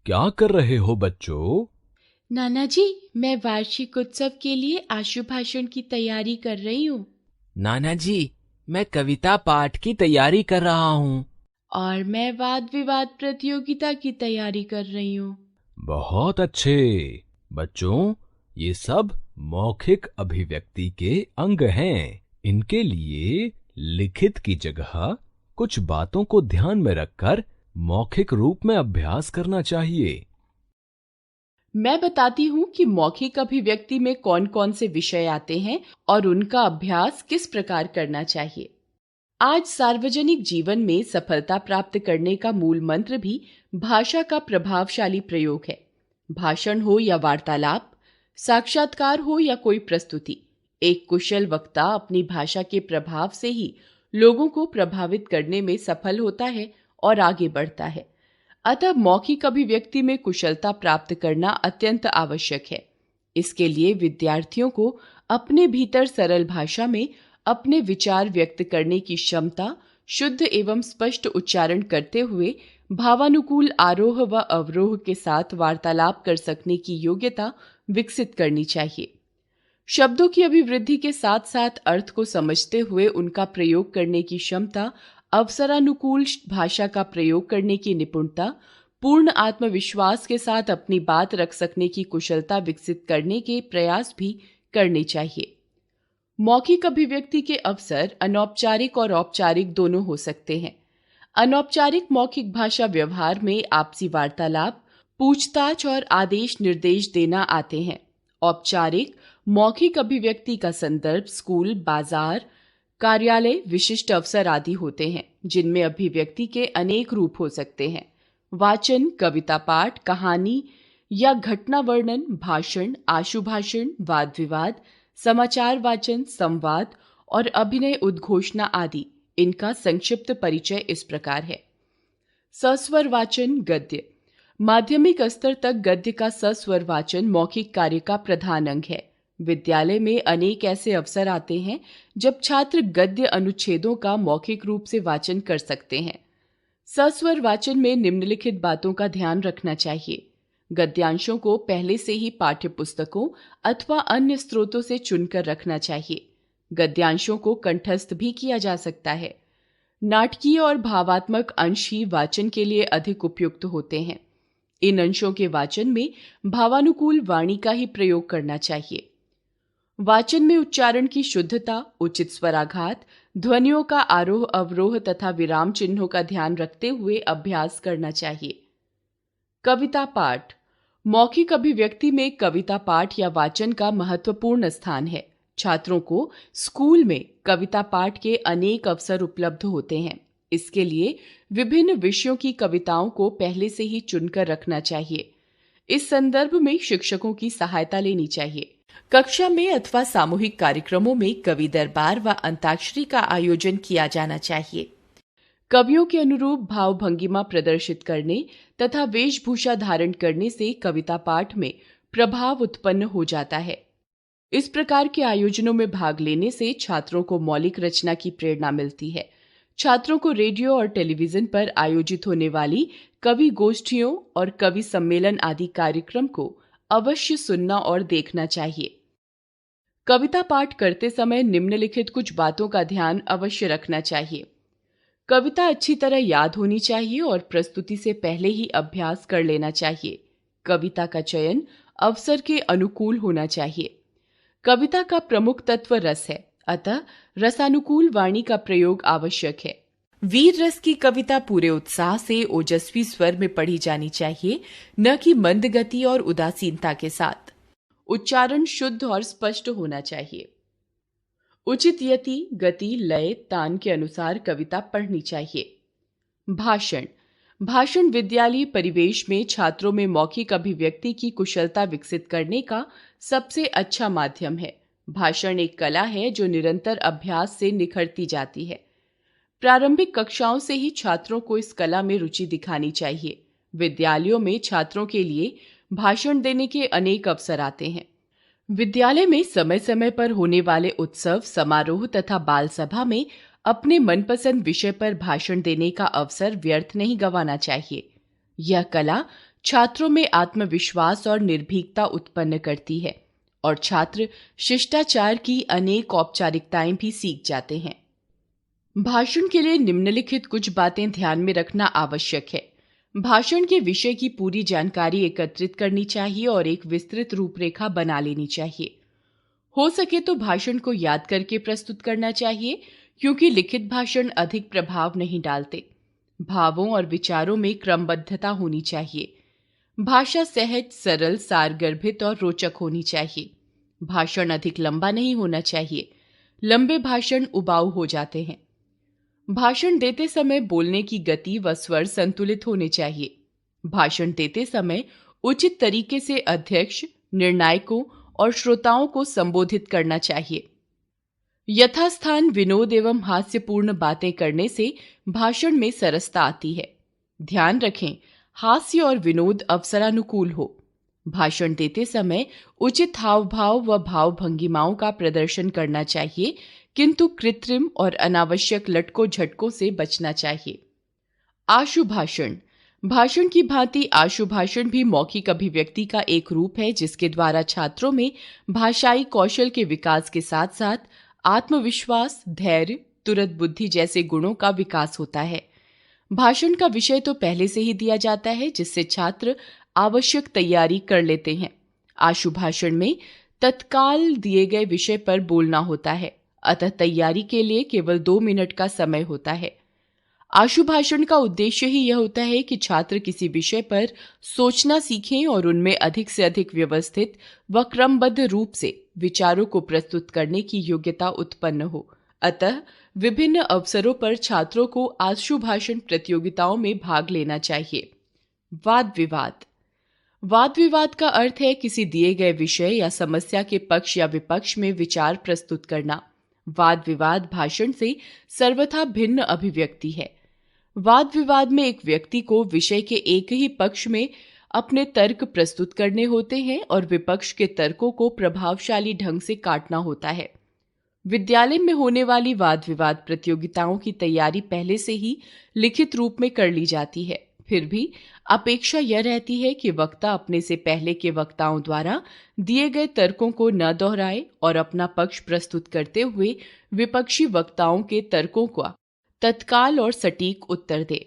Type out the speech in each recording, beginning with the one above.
क्या कर रहे हो बच्चों? नाना जी, मैं वार्षिक उत्सव के लिए आशु भाषण की तैयारी कर रही हूँ। नाना जी, मैं कविता पाठ की तैयारी कर रहा हूँ। और मैं वाद विवाद प्रतियोगिता की तैयारी कर रही हूँ। बहुत अच्छे। बच्चों, ये सब मौखिक अभिव्यक्ति के अंग हैं। इनके लिए लिखित की जगह कुछ बातों को ध्यान में रखकर मौखिक रूप में अभ्यास करना चाहिए। मैं बताती हूँ कि मौखिक अभिव्यक्ति में कौन कौन से विषय आते हैं और उनका अभ्यास किस प्रकार करना चाहिए। आज सार्वजनिक जीवन में सफलता प्राप्त करने का मूल मंत्र भी भाषा का प्रभावशाली प्रयोग है। भाषण हो या वार्तालाप, साक्षात्कार हो या कोई प्रस्तुति, एक कुशल वक्ता अपनी भाषा के प्रभाव से ही लोगों को प्रभावित करने में सफल होता है और आगे बढ़ता है। अतः मौखिक अभिव्यक्ति में कुशलता प्राप्त करना अत्यंत आवश्यक है। इसके लिए विद्यार्थियों को अपने भीतर सरल भाषा में अपने विचार व्यक्त करने की क्षमता, शुद्ध एवं स्पष्ट उच्चारण करते हुए भावानुकूल आरोह व अवरोह के साथ वार्तालाप कर सकने की योग्यता विकसित करनी चाहिए। शब्दों की अभिवृद्धि के साथ साथ अर्थ को समझते हुए उनका प्रयोग करने की क्षमता, अवसरानुकूल भाषा का प्रयोग करने की निपुणता, पूर्ण आत्मविश्वास के साथ अपनी बात रख सकने की कुशलता विकसित करने के प्रयास भी करने चाहिए। मौखिक अभिव्यक्ति के अवसर अनौपचारिक और औपचारिक दोनों हो सकते हैं। अनौपचारिक मौखिक भाषा व्यवहार में आपसी वार्तालाप, पूछताछ और आदेश निर्देश देना आते हैं। औपचारिक मौखिक अभिव्यक्ति का संदर्भ स्कूल, बाजार, कार्यालय, विशिष्ट अवसर आदि होते हैं, जिनमें अभिव्यक्ति के अनेक रूप हो सकते हैं। वाचन, कविता पाठ, कहानी या घटना वर्णन, भाषण, आशुभाषण, वाद विवाद, समाचार वाचन, संवाद और अभिनय उद्घोषणा आदि। इनका संक्षिप्त परिचय इस प्रकार है। सस्वर वाचन गद्य। माध्यमिक स्तर तक गद्य का सस्वर वाचन मौखिक कार्य का प्रधान अंग है। विद्यालय में अनेक ऐसे अवसर आते हैं जब छात्र गद्य अनुच्छेदों का मौखिक रूप से वाचन कर सकते हैं। सस्वर वाचन में निम्नलिखित बातों का ध्यान रखना चाहिए। गद्यांशों को पहले से ही पाठ्य पुस्तकों अथवा अन्य स्रोतों से चुनकर रखना चाहिए। गद्यांशों को कंठस्थ भी किया जा सकता है। नाटकीय और भावात्मक अंश ही वाचन के लिए अधिक उपयुक्त होते हैं। इन अंशों के वाचन में भावानुकूल वाणी का ही प्रयोग करना चाहिए। वाचन में उच्चारण की शुद्धता, उचित स्वराघात, ध्वनियों का आरोह अवरोह तथा विराम चिन्हों का ध्यान रखते हुए अभ्यास करना चाहिए। कविता पाठ। मौखिक अभिव्यक्ति में कविता पाठ या वाचन का महत्वपूर्ण स्थान है। छात्रों को स्कूल में कविता पाठ के अनेक अवसर उपलब्ध होते हैं। इसके लिए विभिन्न विषयों की कविताओं को पहले से ही चुनकर रखना चाहिए। इस संदर्भ में शिक्षकों की सहायता लेनी चाहिए। कक्षा में अथवा सामूहिक कार्यक्रमों में कवि दरबार व अंताक्षरी का आयोजन किया जाना चाहिए। कवियों के अनुरूप भाव भंगिमा प्रदर्शित करने तथा वेशभूषा धारण करने से कविता पाठ में प्रभाव उत्पन्न हो जाता है। इस प्रकार के आयोजनों में भाग लेने से छात्रों को मौलिक रचना की प्रेरणा मिलती है। छात्रों को रेडियो और टेलीविजन पर आयोजित होने वाली कवि गोष्ठियों और कवि सम्मेलन आदि कार्यक्रम को अवश्य सुनना और देखना चाहिए। कविता पाठ करते समय निम्नलिखित कुछ बातों का ध्यान अवश्य रखना चाहिए। कविता अच्छी तरह याद होनी चाहिए और प्रस्तुति से पहले ही अभ्यास कर लेना चाहिए। कविता का चयन अवसर के अनुकूल होना चाहिए। कविता का प्रमुख तत्व रस है, अतः रसानुकूल वाणी का प्रयोग आवश्यक है। वीर रस की कविता पूरे उत्साह से ओजस्वी स्वर में पढ़ी जानी चाहिए, न कि मंद गति और उदासीनता के साथ। उच्चारण शुद्ध और स्पष्ट होना चाहिए। उचित यति, गति, लय, तान के अनुसार कविता पढ़नी चाहिए। भाषण। भाषण विद्यालय परिवेश में छात्रों में मौखिक अभिव्यक्ति की कुशलता विकसित करने का सबसे अच्छा माध्यम है। भाषण एक कला है जो निरंतर अभ्यास से निखरती जाती है। प्रारंभिक कक्षाओं से ही छात्रों को इस कला में रुचि दिखानी चाहिए। विद्यालयों में छात्रों के लिए भाषण देने के अनेक अवसर आते हैं। विद्यालय में समय समय पर होने वाले उत्सव, समारोह तथा बाल सभा में अपने मनपसंद विषय पर भाषण देने का अवसर व्यर्थ नहीं गंवाना चाहिए। यह कला छात्रों में आत्मविश्वास और निर्भीकता उत्पन्न करती है और छात्र शिष्टाचार की अनेक औपचारिकताएं भी सीख जाते हैं। भाषण के लिए निम्नलिखित कुछ बातें ध्यान में रखना आवश्यक है। भाषण के विषय की पूरी जानकारी एकत्रित करनी चाहिए और एक विस्तृत रूपरेखा बना लेनी चाहिए। हो सके तो भाषण को याद करके प्रस्तुत करना चाहिए, क्योंकि लिखित भाषण अधिक प्रभाव नहीं डालते। भावों और विचारों में क्रमबद्धता होनी चाहिए। भाषा सहज, सरल, सारगर्भित और रोचक होनी चाहिए। भाषण अधिक लंबा नहीं होना चाहिए। लंबे भाषण उबाऊ हो जाते हैं। भाषण देते समय बोलने की गति व स्वर संतुलित होने चाहिए। भाषण देते समय उचित तरीके से अध्यक्ष, निर्णायकों और श्रोताओं को संबोधित करना चाहिए। यथास्थान विनोद एवं हास्यपूर्ण बातें करने से भाषण में सरसता आती है। ध्यान रखें, हास्य और विनोद अवसरानुकूल हो। भाषण देते समय उचित हाव भाव व भाव भंगिमाओं का प्रदर्शन करना चाहिए, किंतु कृत्रिम और अनावश्यक लटकों झटकों से बचना चाहिए। आशु भाषण। भाषण की भांति आशु भाषण भी मौखिक अभिव्यक्ति का एक रूप है, जिसके द्वारा छात्रों में भाषाई कौशल के विकास के साथ साथ आत्मविश्वास, धैर्य, तुरंत बुद्धि जैसे गुणों का विकास होता है। भाषण का विषय तो पहले से ही दिया जाता है, जिससे छात्र आवश्यक तैयारी कर लेते हैं। आशु भाषण में तत्काल दिए गए विषय पर बोलना होता है, अतः तैयारी के लिए केवल 2 मिनट का समय होता है। आशु भाषण का उद्देश्य ही यह होता है कि छात्र किसी विषय पर सोचना सीखें और उनमें अधिक से अधिक व्यवस्थित व क्रमबद्ध रूप से विचारों को प्रस्तुत करने की योग्यता उत्पन्न हो। अतः विभिन्न अवसरों पर छात्रों को आशु भाषण प्रतियोगिताओं में भाग लेना चाहिए। वाद विवाद। वाद विवाद का अर्थ है किसी दिए गए विषय या समस्या के पक्ष या विपक्ष में विचार प्रस्तुत करना। वाद विवाद भाषण से सर्वथा भिन्न अभिव्यक्ति है। वाद विवाद में एक व्यक्ति को विषय के एक ही पक्ष में अपने तर्क प्रस्तुत करने होते हैं और विपक्ष के तर्कों को प्रभावशाली ढंग से काटना होता है। विद्यालय में होने वाली वाद विवाद प्रतियोगिताओं की तैयारी पहले से ही लिखित रूप में कर ली जाती है। फिर भी अपेक्षा यह रहती है कि वक्ता अपने से पहले के वक्ताओं द्वारा दिए गए तर्कों को न दोहराए और अपना पक्ष प्रस्तुत करते हुए विपक्षी वक्ताओं के तर्कों का तत्काल और सटीक उत्तर दे।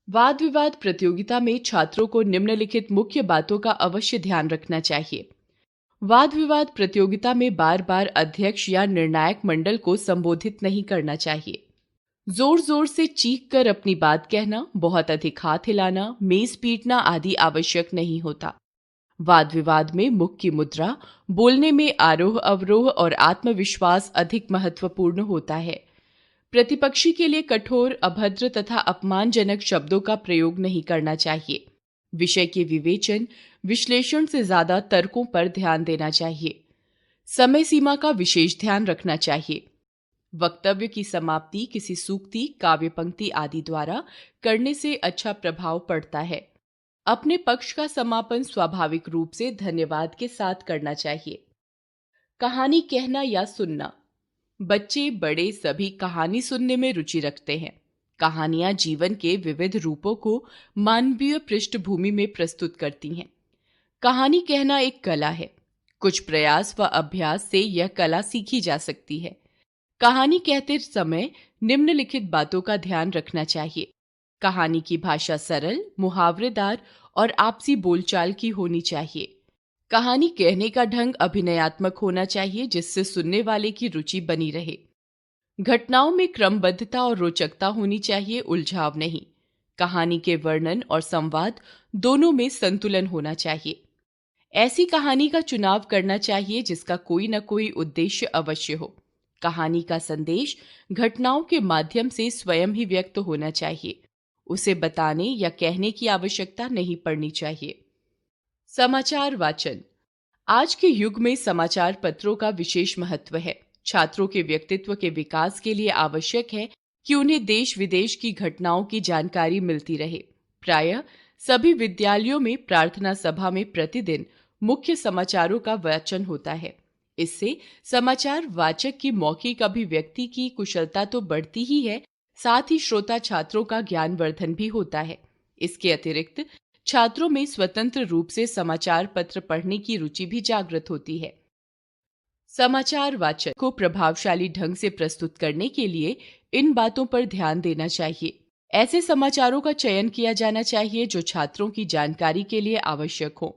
वाद विवाद प्रतियोगिता में छात्रों को निम्नलिखित मुख्य बातों का अवश्य ध्यान रखना चाहिए। वाद विवाद प्रतियोगिता में बार बार अध्यक्ष या निर्णायक मंडल को संबोधित नहीं करना चाहिए। जोर जोर से चीख कर अपनी बात कहना, बहुत अधिक हाथ हिलाना, मेज पीटना आदि आवश्यक नहीं होता। वाद विवाद में मुख की मुद्रा, बोलने में आरोह अवरोह और आत्मविश्वास अधिक महत्वपूर्ण होता है। प्रतिपक्षी के लिए कठोर, अभद्र तथा अपमानजनक शब्दों का प्रयोग नहीं करना चाहिए। विषय के विवेचन, विश्लेषण से ज्यादा तर्कों पर ध्यान देना चाहिए। समय सीमा का विशेष ध्यान रखना चाहिए। वक्तव्य की समाप्ति किसी सूक्ति, काव्य पंक्ति आदि द्वारा करने से अच्छा प्रभाव पड़ता है। अपने पक्ष का समापन स्वाभाविक रूप से धन्यवाद के साथ करना चाहिए। कहानी कहना या सुनना। बच्चे बड़े सभी कहानी सुनने में रुचि रखते हैं। कहानियां जीवन के विविध रूपों को मानवीय पृष्ठभूमि में प्रस्तुत करती हैं। कहानी कहना एक कला है। कुछ प्रयास व अभ्यास से यह कला सीखी जा सकती है। कहानी कहते समय निम्नलिखित बातों का ध्यान रखना चाहिए। कहानी की भाषा सरल, मुहावरेदार और आपसी बोलचाल की होनी चाहिए। कहानी कहने का ढंग अभिनयात्मक होना चाहिए, जिससे सुनने वाले की रुचि बनी रहे। घटनाओं में क्रमबद्धता और रोचकता होनी चाहिए, उलझाव नहीं। कहानी के वर्णन और संवाद दोनों में संतुलन होना चाहिए। ऐसी कहानी का चुनाव करना चाहिए जिसका कोई न कोई उद्देश्य अवश्य हो। कहानी का संदेश घटनाओं के माध्यम से स्वयं ही व्यक्त होना चाहिए। उसे बताने या कहने की आवश्यकता नहीं पड़नी चाहिए। समाचार वाचन। आज के युग में समाचार पत्रों का विशेष महत्व है। छात्रों के व्यक्तित्व के विकास के लिए आवश्यक है कि उन्हें देश विदेश की घटनाओं की जानकारी मिलती रहे। प्रायः सभी विद्यालयों में प्रार्थना सभा में प्रतिदिन मुख्य समाचारों का वाचन होता है। इससे समाचार वाचक की मौखिक अभिव्यक्ति की कुशलता तो बढ़ती ही है, साथ ही श्रोता छात्रों का ज्ञानवर्धन भी होता है। इसके अतिरिक्त छात्रों में स्वतंत्र रूप से समाचार पत्र पढ़ने की रुचि भी जागृत होती है। समाचार वाचक को प्रभावशाली ढंग से प्रस्तुत करने के लिए इन बातों पर ध्यान देना चाहिए। ऐसे समाचारों का चयन किया जाना चाहिए जो छात्रों की जानकारी के लिए आवश्यक हो।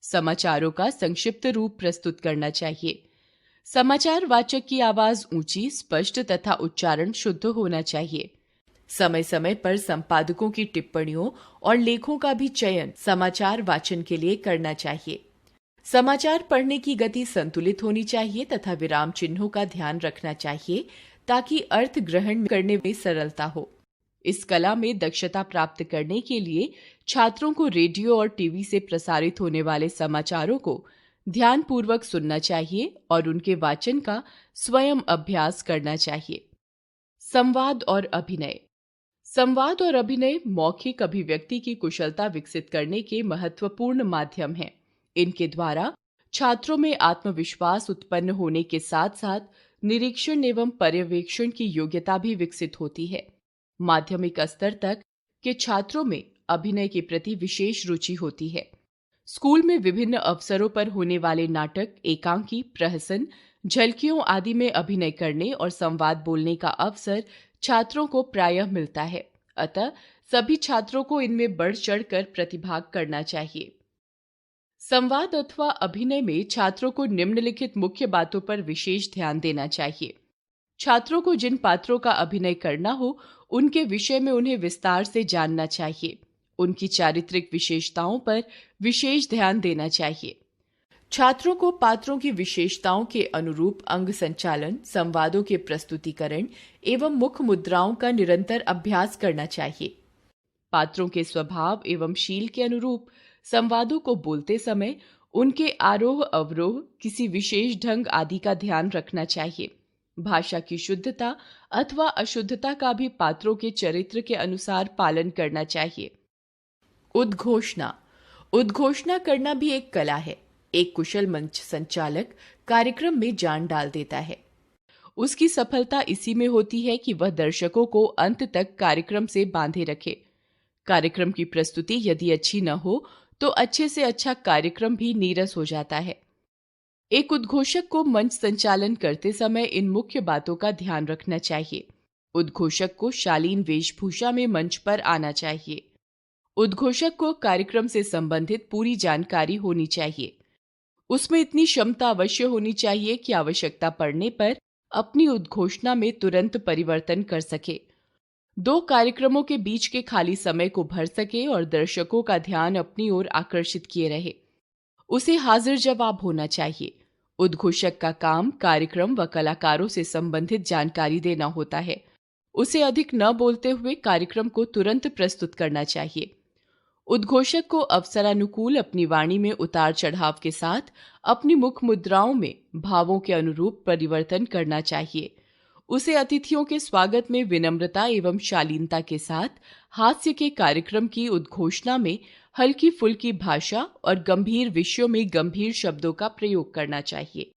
समाचारों का संक्षिप्त रूप प्रस्तुत करना चाहिए। समाचार वाचक की आवाज ऊंची, स्पष्ट तथा उच्चारण शुद्ध होना चाहिए। समय समय पर संपादकों की टिप्पणियों और लेखों का भी चयन समाचार वाचन के लिए करना चाहिए। समाचार पढ़ने की गति संतुलित होनी चाहिए तथा विराम चिन्हों का ध्यान रखना चाहिए ताकि अर्थ ग्रहण करने में सरलता हो। इस कला में दक्षता प्राप्त करने के लिए छात्रों को रेडियो और टीवी से प्रसारित होने वाले समाचारों को ध्यानपूर्वक सुनना चाहिए और उनके वाचन का स्वयं अभ्यास करना चाहिए। संवाद और अभिनय। संवाद और अभिनय मौखिक अभिव्यक्ति की कुशलता विकसित करने के महत्वपूर्ण माध्यम हैं। इनके द्वारा छात्रों में आत्मविश्वास उत्पन्न होने के साथ साथ निरीक्षण एवं पर्यवेक्षण की योग्यता भी विकसित होती है। माध्यमिक स्तर तक के छात्रों में अभिनय के प्रति विशेष रुचि होती है। स्कूल में विभिन्न अवसरों पर होने वाले नाटक, एकांकी, प्रहसन, झलकियों आदि में अभिनय करने और संवाद बोलने का अवसर छात्रों को प्रायः मिलता है। अतः सभी छात्रों को इनमें बढ़ चढ़कर प्रतिभाग करना चाहिए। संवाद अथवा अभिनय में छात्रों को निम्नलिखित मुख्य बातों पर विशेष ध्यान देना चाहिए। छात्रों को जिन पात्रों का अभिनय करना हो उनके विषय में उन्हें विस्तार से जानना चाहिए। उनकी चारित्रिक विशेषताओं पर विशेष ध्यान देना चाहिए। छात्रों को पात्रों की विशेषताओं के अनुरूप अंग संचालन, संवादों के प्रस्तुतिकरण एवं मुख मुद्राओं का निरंतर अभ्यास करना चाहिए। पात्रों के स्वभाव एवं शील के अनुरूप संवादों को बोलते समय उनके आरोह अवरोह, किसी विशेष ढंग आदि का ध्यान रखना चाहिए। भाषा की शुद्धता अथवा अशुद्धता का भी पात्रों के चरित्र के अनुसार पालन करना चाहिए। उद्घोषणा। उद्घोषणा करना भी एक कला है। एक कुशल मंच संचालक कार्यक्रम में जान डाल देता है। उसकी सफलता इसी में होती है कि वह दर्शकों को अंत तक कार्यक्रम से बांधे रखे। कार्यक्रम की प्रस्तुति यदि अच्छी न हो तो अच्छे से अच्छा कार्यक्रम भी नीरस हो जाता है। एक उद्घोषक को मंच संचालन करते समय इन मुख्य बातों का ध्यान रखना चाहिए। उद्घोषक को शालीन वेशभूषा में मंच पर आना चाहिए। उद्घोषक को कार्यक्रम से संबंधित पूरी जानकारी होनी चाहिए। उसमें इतनी क्षमता अवश्य होनी चाहिए कि आवश्यकता पड़ने पर अपनी उद्घोषणा में तुरंत परिवर्तन कर सके, दो कार्यक्रमों के बीच के खाली समय को भर सके और दर्शकों का ध्यान अपनी ओर आकर्षित किए रहे। उसे हाजिर जवाब होना चाहिए। उद्घोषक का काम कार्यक्रम व कलाकारों से संबंधित जानकारी देना होता है। उसे अधिक न बोलते हुए कार्यक्रम को तुरंत प्रस्तुत करना चाहिए। उद्घोषक को अवसरानुकूल अपनी वाणी में उतार चढ़ाव के साथ अपनी मुख मुद्राओं में भावों के अनुरूप परिवर्तन करना चाहिए। उसे अतिथियों के स्वागत में विनम्रता एवं शालीनता के साथ हास्य के कार्यक्रम की उद्घोषणा में हल्की फुल्की भाषा और गंभीर विषयों में गंभीर शब्दों का प्रयोग करना चाहिए।